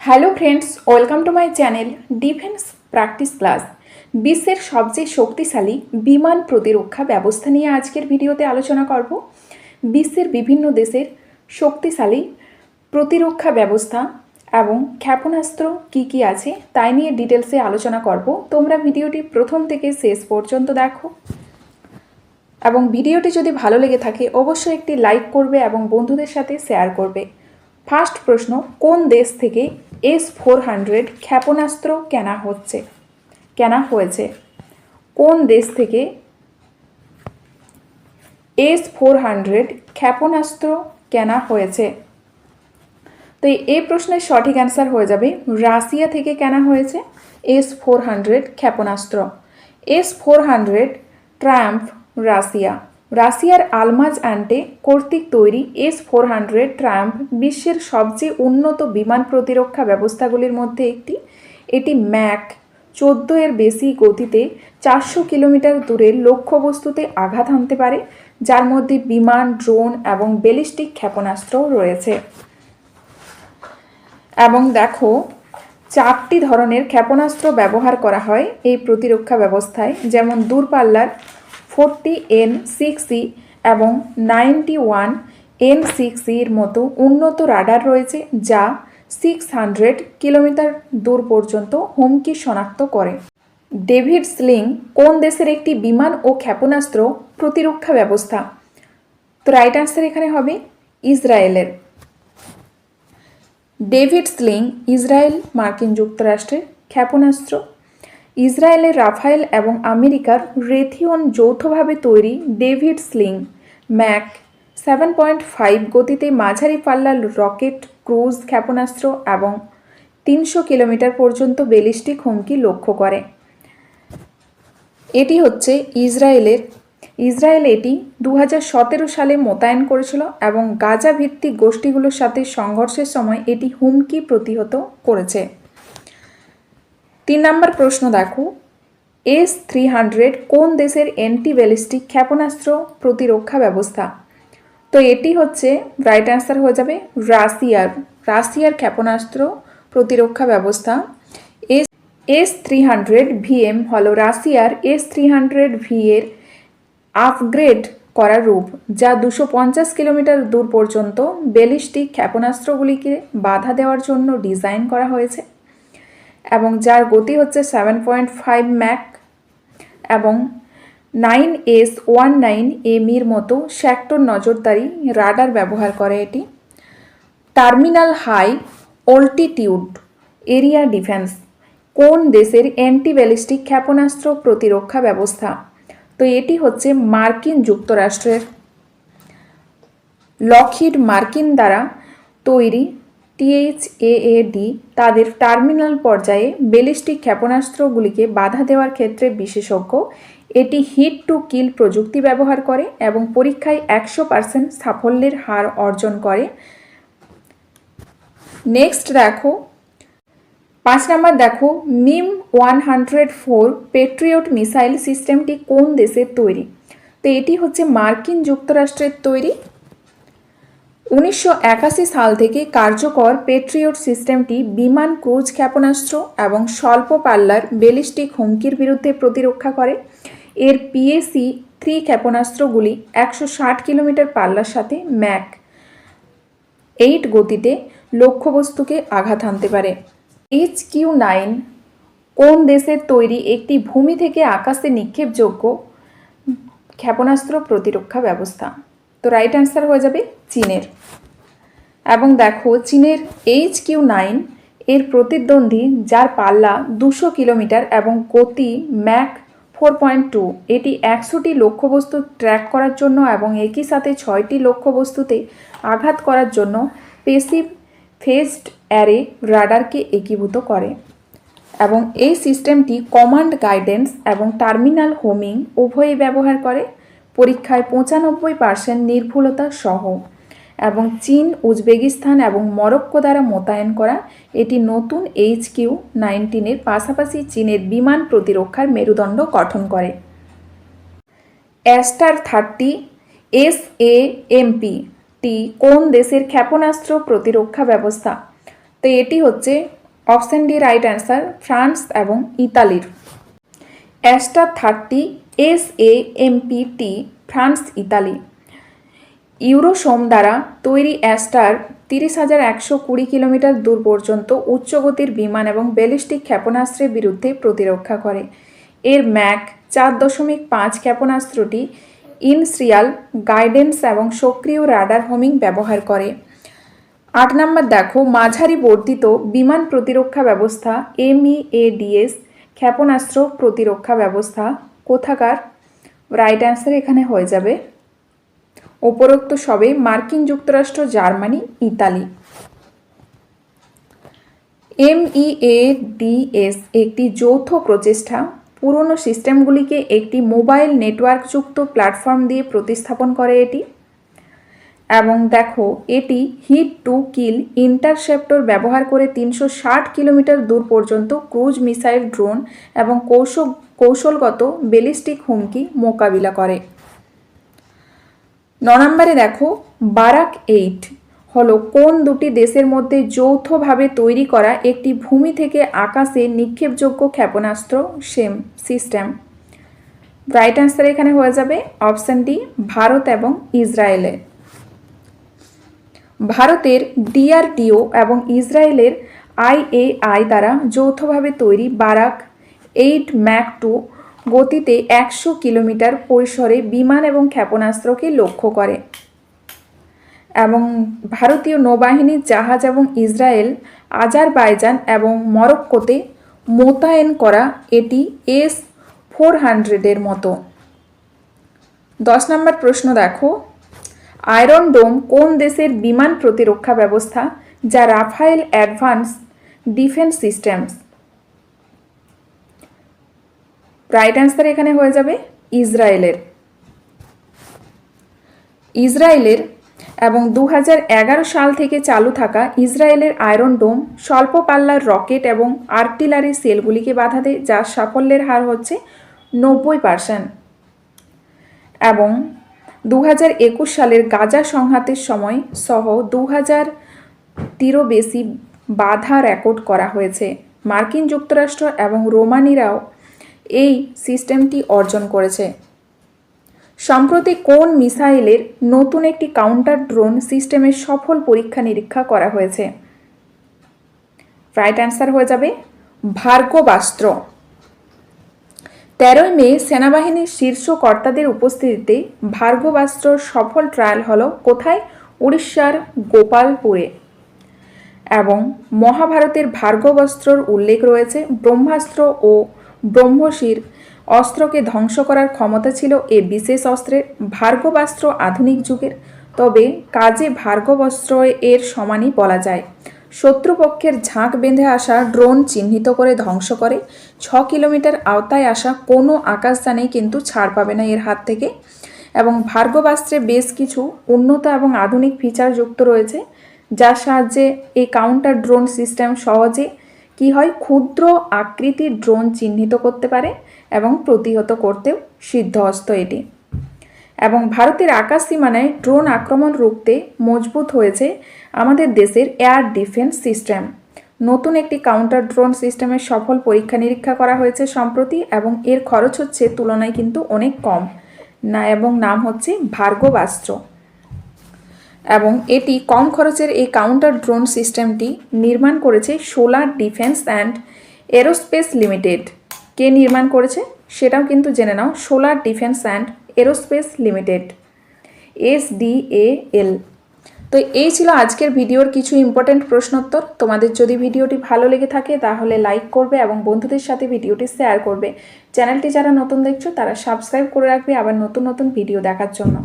Hello friends, welcome to my channel defence practice class. বিশ্বের সবচেয়ে শক্তিশালী বিমান প্রতিরক্ষা ব্যবস্থা নিয়ে আজকের ভিডিওতে আলোচনা করব। বিশ্বের বিভিন্ন দেশের শক্তিশালী প্রতিরক্ষা ব্যবস্থা এবং ক্ষেপণাস্ত্র কী কী আছে তাই নিয়ে ডিটেলসে আলোচনা করব। তোমরা ভিডিওটি প্রথম থেকে শেষ পর্যন্ত দেখো এবং ভিডিওটি যদি ভালো লেগে থাকে অবশ্যই একটি লাইক করবে এবং বন্ধুদের সাথে শেয়ার করবে। ফার্স্ট প্রশ্ন, কোন দেশ থেকে S-400 ক্ষেপণাস্ত্র কেনা হয়েছে? কোন দেশ থেকে S-400 ক্ষেপণাস্ত্র কেনা হয়েছে? তো এই প্রশ্নের সঠিক অ্যান্সার হয়ে যাবে রাশিয়া থেকে কেনা হয়েছে S-400 ক্ষেপণাস্ত্র। S-400 ট্রায়াম্ফ রাশিয়ার আলমাজ অ্যান্টে কর্তৃক তৈরি S-400 ট্রায়াম্ফ বিশ্বের সবচেয়ে উন্নত বিমান প্রতিরক্ষা ব্যবস্থাগুলির মধ্যে একটি। এটি ম্যাক 14 এর বেশি গতিতে 400 কিলোমিটার দূরের লক্ষ্যবস্তুতে আঘাত হানতে পারে, যার মধ্যে বিমান, ড্রোন এবং ব্যালিস্টিক ক্ষেপণাস্ত্র রয়েছে। এবং দেখো, 4টি ধরনের ক্ষেপণাস্ত্র ব্যবহার করা হয় এই প্রতিরক্ষা ব্যবস্থায়, যেমন দূরপাল্লার 40 N6E এবং 91 N6E এর মতো উন্নত রাডার রয়েছে, যা 600 কিলোমিটার দূর পর্যন্ত হুমকি শনাক্ত করে। ডেভিড স্লিং কোন দেশের একটি বিমান ও ক্ষেপণাস্ত্র প্রতিরক্ষা ব্যবস্থা? তো রাইট আনসার এখানে হবে ইসরায়েলের। ডেভিড স্লিং ইসরায়েল মার্কিন যুক্তরাষ্ট্রের ক্ষেপণাস্ত্র। ইসরায়েলের রাফায়েল এবং আমেরিকার রেথিয়ন যৌথভাবে তৈরি ডেভিড স্লিং ম্যাক 7.5 গতিতে মাঝারি পাল্লার রকেট ক্রুজ ক্ষেপণাস্ত্র এবং 300 কিলোমিটার পর্যন্ত ব্যালিস্টিক হুমকি লক্ষ্য করে। এটি হচ্ছে ইসরায়েল এটি 2017 সালে মোতায়েন করেছিল এবং গাজা ভিত্তিক গোষ্ঠীগুলোর সাথে সংঘর্ষের সময় এটি হুমকি প্রতিহত করেছে। 3 নম্বর প্রশ্ন দেখো, S-300 কোন দেশের অ্যান্টি ব্যালিস্টিক ক্ষেপণাস্ত্র প্রতিরক্ষা ব্যবস্থা? তো এটি হচ্ছে রাইট অ্যান্সার হয়ে যাবে রাশিয়ার ক্ষেপণাস্ত্র প্রতিরক্ষা ব্যবস্থা। S-300VM হলো রাশিয়ার S-300V এর আপগ্রেড করা রূপ, যা 250 কিলোমিটার দূর পর্যন্ত ব্যালিস্টিক ক্ষেপণাস্ত্রগুলিকে বাধা দেওয়ার জন্য ডিজাইন করা হয়েছে এবং যার গতি হচ্ছে 7.5 ম্যাক এবং 9S-19M মতো সেক্টর নজরদারি রাডার ব্যবহার করে এটি। Terminal high altitude area defence কোন দেশের অ্যান্টি ব্যালিস্টিক ক্ষেপণাস্ত্র প্রতিরক্ষা ব্যবস্থা? তো এটি হচ্ছে মার্কিন যুক্তরাষ্ট্রের। লকহিড মার্টিন দ্বারা তৈরি THAAD তাদের টার্মিনাল পর্যায়ে ব্যালিস্টিক ক্ষেপণাস্ত্রগুলিকে বাধা দেওয়ার ক্ষেত্রে বিশেষজ্ঞ। এটি হিট টু কিল প্রযুক্তি ব্যবহার করে এবং পরীক্ষায় 100% সাফল্যের হার অর্জন করে। নেক্সট দেখো, 5 নম্বর দেখো, MIM-104 পেট্রিয়ট মিসাইল সিস্টেমটি কোন দেশের তৈরি? তো এটি হচ্ছে মার্কিন যুক্তরাষ্ট্রের তৈরি। 1981 সাল থেকে কার্যকর পেট্রিয়ট সিস্টেমটি বিমান, ক্রুজ ক্ষেপণাস্ত্র এবং স্বল্প পাল্লার ব্যালিস্টিক হুমকির বিরুদ্ধে প্রতিরক্ষা করে। এর PAC-3 ক্ষেপণাস্ত্রগুলি 160 কিলোমিটার পাল্লার সাথে ম্যাক 8 গতিতে লক্ষ্যবস্তুকে আঘাত হানতে পারে। HQ-9 কোন দেশের তৈরি একটি ভূমি থেকে আকাশে নিক্ষেপযোগ্য ক্ষেপণাস্ত্র প্রতিরক্ষা ব্যবস্থা? তো রাইট অ্যান্সার হয়ে যাবে চীনের। এবং দেখো, চীনের HQ-9 এর প্রতিদ্বন্দ্বী, যার পাল্লা 200 কিলোমিটার এবং গতি ম্যাক 4.2, এটি 100টি লক্ষ্যবস্তু ট্র্যাক করার জন্য এবং একই সাথে 6টি লক্ষ্যবস্তুতে আঘাত করার জন্য পেসিভ ফেজড অ্যারে রাডারকে একীভূত করে এবং এই সিস্টেমটি কমান্ড গাইডেন্স এবং টার্মিনাল হোমিং উভয়ই ব্যবহার করে, পরীক্ষায় 95% নির্ভুলতা সহ। এবং চীন, উজবেকিস্তান এবং মরক্কো দ্বারা মোতায়েন করা এটি নতুন HQ-19 এর পাশাপাশি চীনের বিমান প্রতিরক্ষার মেরুদণ্ড গঠন করে। অ্যাস্টার 30 SAMP টি কোন দেশের ক্ষেপণাস্ত্র প্রতিরক্ষা ব্যবস্থা? তো এটি হচ্ছে option D right answer, France এবং ইতালির। Aster 30 SAMPT, France Italy. Eurosam দ্বারা তৈরি অ্যাস্টার 30,120 কিলোমিটার দূর পর্যন্ত উচ্চগতির বিমান এবং ব্যালিস্টিক ক্ষেপণাস্ত্রের বিরুদ্ধে প্রতিরক্ষা করে। এর ম্যাক 4.5 ক্ষেপণাস্ত্রটি ইনসিরিয়াল গাইডেন্স এবং সক্রিয় রাডার হোমিং ব্যবহার করে। 8 নম্বর দেখো, মাঝারি বর্ধিত বিমান প্রতিরক্ষা ব্যবস্থা MEADS ক্ষেপণাস্ত্র প্রতিরক্ষা ব্যবস্থা কোথাকার? রাইট অ্যান্সার এখানে হয়ে যাবে উপরোক্ত সবে মার্কিন যুক্তরাষ্ট্র, জার্মানি, ইতালি। MEADS একটি যৌথ প্রচেষ্টা পুরনো সিস্টেমগুলিকে একটি মোবাইল নেটওয়ার্কযুক্ত প্ল্যাটফর্ম দিয়ে প্রতিস্থাপন করে এটি। এবং দেখো, এটি হিট টু কিল ইন্টারসেপ্টর ব্যবহার করে 360 কিলোমিটার দূর পর্যন্ত ক্রুজ মিসাইল, ড্রোন এবং কৌশলগত ব্যালিস্টিক হুমকি মোকাবিলা করে। 9 নম্বরে দেখো, বারাক 8 হলো কোন দুটি দেশের মধ্যে যৌথভাবে তৈরি করা একটি ভূমি থেকে আকাশে নিক্ষেপযোগ্য ক্ষেপণাস্ত্র সিস্টেম? রাইট অ্যান্সার এখানে হয়ে যাবে অপশন ডি, ভারত এবং ইসরায়েলের। ভারতের DRDO এবং ইসরায়েলের IAI দ্বারা যৌথভাবে তৈরি বারাক 8 ম্যাক 2 গতিতে 100 কিলোমিটার পরিসরে বিমান এবং ক্ষেপণাস্ত্রকে লক্ষ্য করে। এবং ভারতীয় নৌবাহিনীর জাহাজ এবং ইসরায়েল, আজারবাইজান এবং মরক্কোতে মোতায়েন করা এটি S-400 মতো। 10 নম্বর প্রশ্ন দেখো, আয়রন ডোম কোন দেশের বিমান প্রতিরক্ষা ব্যবস্থা যা Rafale advance defence systems? Right answer এখানে হয়ে যাবে ইসরায়েলের। এবং 2011 সাল থেকে চালু থাকা ইসরায়েলের আয়রন ডোম স্বল্প পাল্লার রকেট এবং আর্টিলারি সেলগুলিকে বাধা দেয়, যার সাফল্যের হার হচ্ছে 90%। এবং 2021 সালের গাজা সংঘাতের সময় সহ 2000টিরও বেশি বাধা রেকর্ড করা হয়েছে। মার্কিন যুক্তরাষ্ট্র এবং রোমানিরাও এই সিস্টেমটি অর্জন করেছে। সম্প্রতি কোন মিসাইলের নতুন একটি কাউন্টার ড্রোন সিস্টেমের সফল পরীক্ষা নিরীক্ষা করা হয়েছে? রাইট অ্যান্সার হয়ে যাবে ভার্গবাস্ত্র। 13 মে সেনাবাহিনীর শীর্ষ কর্তাদের উপস্থিতিতে ভার্গবাস্ত্রর সফল ট্রায়াল হলো কোথায়? উড়িষ্যার গোপালপুরে। এবং মহাভারতের ভার্গবাস্ত্রর উল্লেখ রয়েছে। ব্রহ্মাস্ত্র ও ব্রহ্মশির অস্ত্রকে ধ্বংস করার ক্ষমতা ছিল এ বিশেষ অস্ত্রের। ভার্গবাস্ত্র আধুনিক যুগের, তবে কাজে ভার্গবাস্ত্র এর সমানই বলা যায়। শত্রুপক্ষের ঝাঁক বেঁধে আসা ড্রোন চিহ্নিত করে ধ্বংস করে। 6 কিলোমিটার আওতায় আসা কোনো আকাশযানেই কিন্তু ছাড় পাবে না এর হাত থেকে। এবং ভার্গবাস্ত্রে বেশ কিছু উন্নত এবং আধুনিক ফিচার যুক্ত রয়েছে, যার সাহায্যে এই কাউন্টার ড্রোন সিস্টেম সহজে কি হয়, ক্ষুদ্র আকৃতির ড্রোন চিহ্নিত করতে পারে এবং প্রতিহত করতেও সিদ্ধহস্ত এটি। এবং ভারতের আকাশ সীমানায় ড্রোন আক্রমণ রুখতে মজবুত হয়েছে আমাদের দেশের এয়ার ডিফেন্স সিস্টেম। নতুন একটি কাউন্টার ড্রোন সিস্টেমের সফল পরীক্ষা নিরীক্ষা করা হয়েছে সম্প্রতি, এবং এর খরচ হচ্ছে তুলনায় কিন্তু অনেক কম না, এবং নাম হচ্ছে ভার্গবাস্ত্র। এবং এটি কম খরচের এই কাউন্টার ড্রোন সিস্টেমটি নির্মাণ করেছে Solar Defence and Aerospace Limited. কে নির্মাণ করেছে সেটাও কিন্তু জেনে নাও, Solar Defence and Aerospace Limited, SDAL। তো এই ছিল আজকের ভিডিওর কিছু ইম্পর্টেন্ট প্রশ্নোত্তর। তোমাদের যদি ভিডিওটি ভালো লেগে থাকে তাহলে লাইক করবে এবং বন্ধুদের সাথে ভিডিওটি শেয়ার করবে। চ্যানেলটি যারা নতুন দেখছো তারা সাবস্ক্রাইব করে রাখবে আবার নতুন নতুন ভিডিও দেখার জন্য।